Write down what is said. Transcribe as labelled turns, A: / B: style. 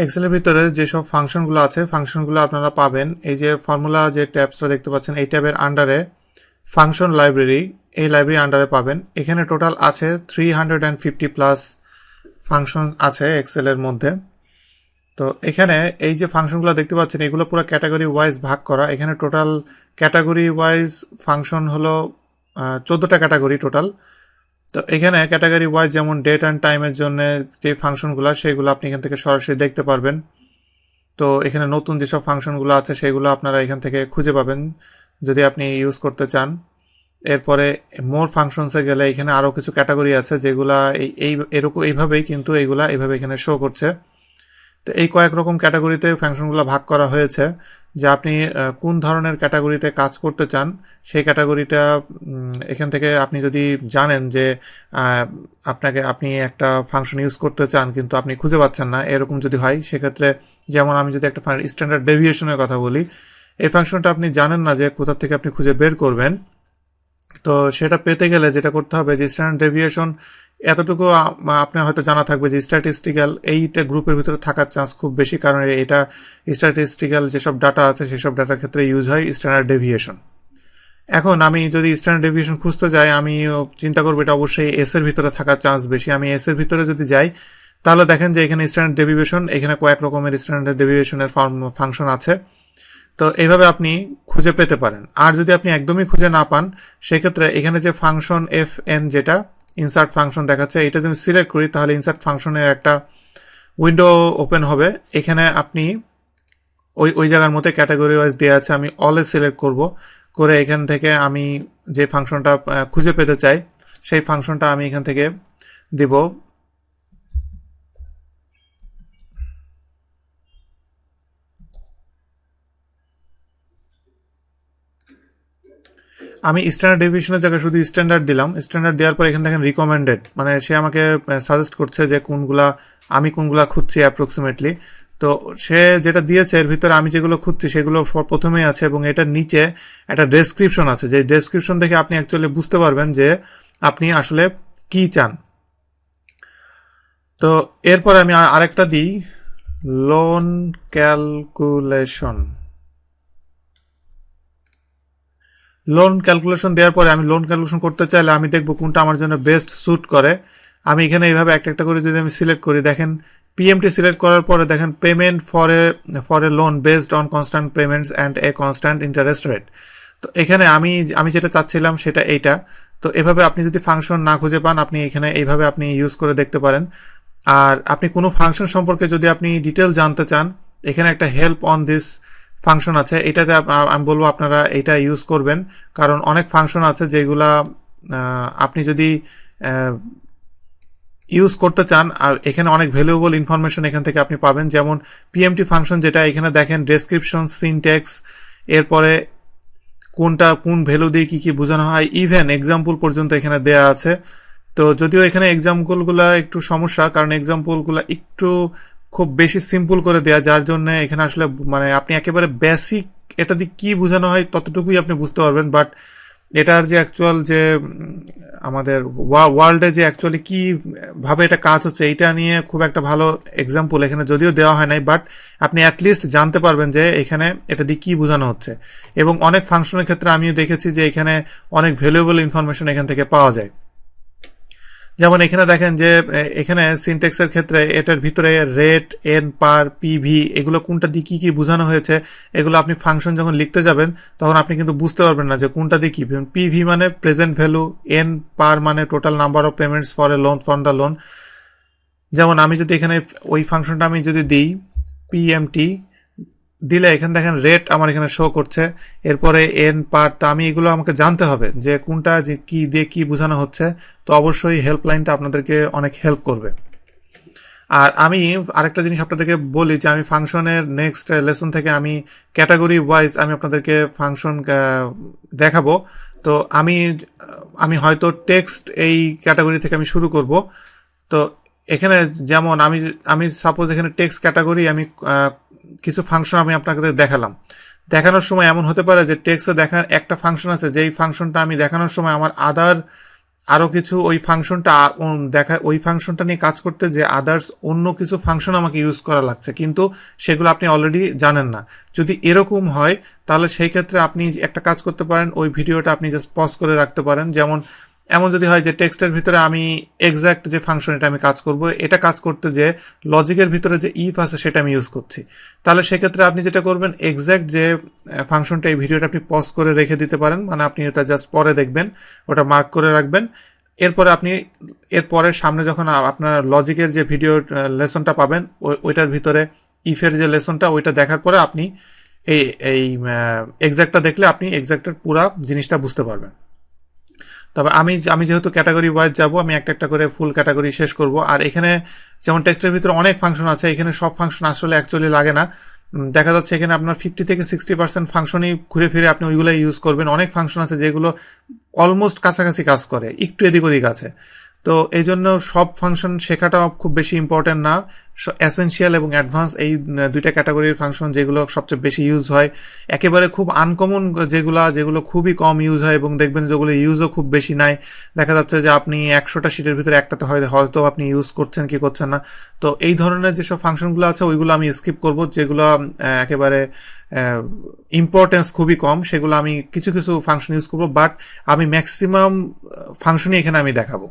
A: এক্সেলের ভিতরে যেসব ফাংশনগুলো আছে ফাংশনগুলো আপনারা পাবেন এই যে ফর্মুলা যে ট্যাবসটা দেখতে পাচ্ছেন এই ট্যাবের আন্ডারে ফাংশন লাইব্রেরি, এই লাইব্রেরি আন্ডারে পাবেন। এখানে টোটাল আছে 350 প্লাস ফাংশন আছে এক্সেলের মধ্যে। তো এখানে এই যে ফাংশনগুলো দেখতে পাচ্ছেন এগুলো পুরো ক্যাটাগরি ওয়াইজ ভাগ করা। এখানে টোটাল ক্যাটাগরি ওয়াইজ ফাংশন হলো 14টা ক্যাটাগরি টোটাল। তো এখানে ক্যাটাগরি ওয়াইজ যেমন ডেট অ্যান্ড টাইমের জন্য যে ফাংশনগুলো সেগুলো আপনি এখান থেকে সরাসরি দেখতে পারবেন। তো এখানে নতুন যেসব ফাংশনগুলো আছে সেগুলো আপনারা এখান থেকে খুঁজে পাবেন যদি আপনি ইউজ করতে চান। এরপরে মোর ফাংশনসে গেলে এখানে আরও কিছু ক্যাটাগরি আছে যেগুলা এরকম এইভাবেই কিন্তু এইগুলা এইভাবে এখানে শো করছে। তো এই কয়েক রকম ক্যাটাগরিতে ফাংশনগুলো ভাগ করা হয়েছে যে আপনি কোন ধরনের ক্যাটাগরিতে কাজ করতে চান সেই ক্যাটাগরিটা এখান থেকে আপনি যদি জানেন যে আপনি একটা ফাংশন ইউজ করতে চান কিন্তু আপনি খুঁজে পাচ্ছেন না, এরকম যদি হয় সেক্ষেত্রে যেমন আমি যদি একটা স্ট্যান্ডার্ড ডেভিয়েশনের কথা বলি, এই ফাংশনটা আপনি জানেন না যে কোথা থেকে আপনি খুঁজে বের করবেন। তো সেটা পেতে গেলে যেটা করতে হবে যে স্ট্যান্ডার্ড ডেভিয়েশন এতটুকু আপনার হয়তো জানা থাকবে যে স্ট্যাটিস্টিক্যাল এইটা গ্রুপের ভিতরে থাকার চান্স খুব বেশি, কারণ এটা স্ট্যাটিস্টিক্যাল যেসব ডাটা আছে সেসব ডাটার ক্ষেত্রে ইউজ হয় স্ট্যান্ডার্ড ডেভিয়েশন। এখন আমি যদি স্ট্যান্ডার্ড ডেভিয়েশন খুঁজতে যাই আমি চিন্তা করবো এটা অবশ্যই এস এর ভিতরে থাকার চান্স বেশি। আমি এস এর ভিতরে যদি যাই তাহলে দেখেন যে এখানে স্ট্যান্ডার্ড ডেভিয়েশন, এখানে কয়েক রকমের স্ট্যান্ডার্ড ডেভিয়েশনের ফাংশন আছে। তো এইভাবে আপনি খুঁজে পেতে পারেন। আর যদি আপনি একদমই খুঁজে না পান সেক্ষেত্রে এখানে যে ফাংশন এফ এন যেটা ইনসার্ট ফাংশন দেখাচ্ছে এটা যদি সিলেক্ট করি তাহলে ইনসার্ট ফাংশনের একটা উইন্ডো ওপেন হবে। এখানে আপনি ওই জায়গার মধ্যে ক্যাটাগরি ওয়াইজ দেওয়া আছে, আমি অলে সিলেক্ট করব, করে এখান থেকে আমি যে ফাংশনটা খুঁজে পেতে চাই সেই ফাংশনটা আমি এখান থেকে দিব। আমি স্ট্যান্ডার্ড ডেভিয়েশনের জায়গায় শুধু স্ট্যান্ডার্ড দিলাম। স্ট্যান্ডার্ড দেওয়ার পর এখানে দেখেন রিকমেন্ডেড, মানে সে আমাকে সাজেস্ট করছে যে আমি কোনগুলা খুঁজছি অ্যাপ্রক্সিমেটলি। তো সে যেটা দিয়েছে এর ভিতরে আমি যেগুলো খুঁজছি সেগুলো প্রথমেই আছে এবং এটার নিচে একটা ডেসক্রিপশন আছে, যে ডেসক্রিপশন দেখে আপনি অ্যাকচুয়ালি বুঝতে পারবেন যে আপনি আসলে কি চান। তো এরপরে আমি আরেকটা দিই লোন ক্যালকুলেশন। লোন ক্যালকুলেশন দেওয়ার পরে আমি লোন ক্যালকুলেশন করতে চাইলে আমি দেখব কোনটা আমার জন্য বেস্ট স্যুট করে। আমি এখানে এইভাবে একটা একটা করে যদি আমি সিলেক্ট করি, দেখেন পিএমটি সিলেক্ট করার পরে দেখেন payment for a loan based on constant payments and a constant interest rate. তো এখানে আমি যেটা চাচ্ছিলাম সেটা এইটা। তো এভাবে আপনি যদি ফাংশন না খুঁজে পান আপনি এখানে এইভাবে আপনি ইউজ করে দেখতে পারেন। আর আপনি কোনো ফাংশন সম্পর্কে যদি আপনি ডিটেল জানতে চান এখানে একটা হেল্প অন দিস ফাংশন আছে, এটাতে আমি বলবো আপনারা এটা ইউজ করবেন, কারণ অনেক ফাংশন আছে যেগুলা আপনি যদি ইউজ করতে চান এখানে অনেক ভ্যালুয়েবল ইনফরমেশন এখান থেকে আপনি পাবেন। যেমন পিএমটি ফাংশন যেটা এখানে দেখেন ডেসক্রিপশন, সিনট্যাক্স, এরপরে কোন ভ্যালু দিয়ে কি বোঝানো হয়, ইভেন এক্সাম্পল পর্যন্ত এখানে দেয়া আছে। তো যদিও এখানে এক্সাম্পলগুলো একটু সমস্যা, কারণ এক্সাম্পলগুলো একটু খুব বেশি সিম্পল করে দেয়া, যার জন্য এখানে আসলে মানে আপনি একেবারে বেসিক এটা দিয়ে কি বোঝানো হয় ততটুকুই আপনি বুঝতে পারবেন, বাট এটার যে অ্যাকচুয়াল যে আমাদের ওয়ার্ল্ডে যে অ্যাকচুয়ালি কি ভাবে এটা কাজ হচ্ছে এইটা নিয়ে খুব একটা ভালো এক্সাম্পল এখানে যদিও দেওয়া হয় নাই, বাট আপনি অ্যাটলিস্ট জানতে পারবেন যে এখানে এটা দিয়ে কি বোঝানো হচ্ছে। এবং অনেক ফাংশনের ক্ষেত্রে আমিও দেখেছি যে এখানে অনেক ভ্যালুয়েবল ইনফরমেশন এখান থেকে পাওয়া যায়। যেমন এখানে দেখেন যে এখানে সিনট্যাক্সের ক্ষেত্রে এটার ভিতরে রেট, এন, পার, পিভি এগুলো কোনটা দিয়ে কি বোঝানো হয়েছে এগুলো আপনি ফাংশন যখন লিখতে যাবেন তখন আপনি কিন্তু বুঝতে পারবেন না যে কোনটা দিয়ে কি। পিভি মানে প্রেজেন্ট ভ্যালু, এন পার মানে total number of payments for a loan for the loan. যেমন আমি যদি এখানে ওই ফাংশনটা আমি যদি দিই পিএমটি দিলে এখানে দেখেন রেট আমার এখানে শো করছে, এরপরে এন পার। তো আমি এগুলো আমাকে জানতে হবে যে কোনটা যে কি দিয়ে কি বোঝানো হচ্ছে। তো অবশ্যই হেল্পলাইনটা আপনাদেরকে অনেক হেল্প করবে। আর আমি আরেকটা জিনিস আপনাদেরকে বলি যে আমি ফাংশনের নেক্সট লেসন থেকে আমি ক্যাটাগরি ওয়াইজ আমি আপনাদেরকে ফাংশন দেখাবো। তো আমি হয়তো টেক্সট এই ক্যাটাগরি থেকে আমি শুরু করব। তো এখানে যেমন আমি সাপোজ এখানে টেক্সট ক্যাটাগরি আমি কিছু ফাংশন আমি আপনাকে দেখানোর সময় এমন হতে পারে যে টেক্সটে দেখার একটা ফাংশন আছে যেই ফাংশনটা আমি দেখানোর সময় আমার আদার আরো কিছু ওই ফাংশনটা দেখা, ওই ফাংশনটা নিয়ে কাজ করতে যে আদার্স অন্য কিছু ফাংশন আমাকে ইউজ করা লাগছে, কিন্তু সেগুলো আপনি অলরেডি জানেন না। যদি এরকম হয় তাহলে সেই ক্ষেত্রে আপনি একটা কাজ করতে পারেন, ওই ভিডিওটা আপনি জাস্ট পজ করে রাখতে পারেন। যেমন এমন যদি হয় যে টেক্সটের ভিতরে আমি এক্স্যাক্ট যে ফাংশন এটা আমি কাজ করব, এটা কাজ করতে যে লজিকের ভিতরে যে ইফ আছে সেটা আমি ইউজ করছি, তাহলে সেক্ষেত্রে আপনি যেটা করবেন এক্স্যাক্ট যে ফাংশনটা, এই ভিডিওটা আপনি পজ করে রেখে দিতে পারেন, মানে আপনি এটা জাস্ট পরে দেখবেন, ওটা মার্ক করে রাখবেন। এরপরে আপনি এরপরে সামনে যখন আপনার লজিকের যে ভিডিও লেসনটা পাবেন, ওইটার ভিতরে ইফের যে লেসনটা ওইটা দেখার পরে আপনি এই এই এক্স্যাক্টটা দেখলে আপনি এক্স্যাক্টের পুরা জিনিসটা বুঝতে পারবেন। তবে আমি আমি যেহেতু ক্যাটাগরি ওয়াইজ যাব, আমি একটা একটা করে ফুল ক্যাটাগরি শেষ করব। আর এখানে যেমন টেক্সটের ভিতরে অনেক ফাংশন আছে, এখানে সব ফাংশন আসলে অ্যাকচুয়ালি লাগে না। দেখা যাচ্ছে এখানে আপনার 50 থেকে 60% ফাংশনই ঘুরে ফিরে আপনি ওইগুলো ইউজ করবেন। অনেক ফাংশন আছে যেগুলো অলমোস্ট কাছাকাছি কাজ করে, একটু এদিক ওদিক আছে। তো এই জন্য সব ফাংশন শেখাটা খুব বেশি ইম্পর্টেন্ট না। এসেনশিয়াল এবং অ্যাডভান্স এই দুইটা ক্যাটাগরির ফাংশন যেগুলো সবচেয়ে বেশি ইউজ হয়, একেবারে খুব আনকমন যেগুলো খুবই কম ইউজ হয় এবং দেখবেন যেগুলো ইউজও খুব বেশি নাই, দেখা যাচ্ছে যে আপনি 100টা শিটের ভিতরে একটাতে হয়তো আপনি ইউজ করছেন কি করছেন না। তো এই ধরনের যেসব ফাংশনগুলো আছে ওইগুলো আমি স্কিপ করব, যেগুলো একেবারে ইম্পর্টেন্স খুবই কম, সেগুলো আমি কিছু কিছু ফাংশন ইউজ করবো, বাট আমি ম্যাক্সিমাম ফাংশনই এখানে আমি দেখাবো।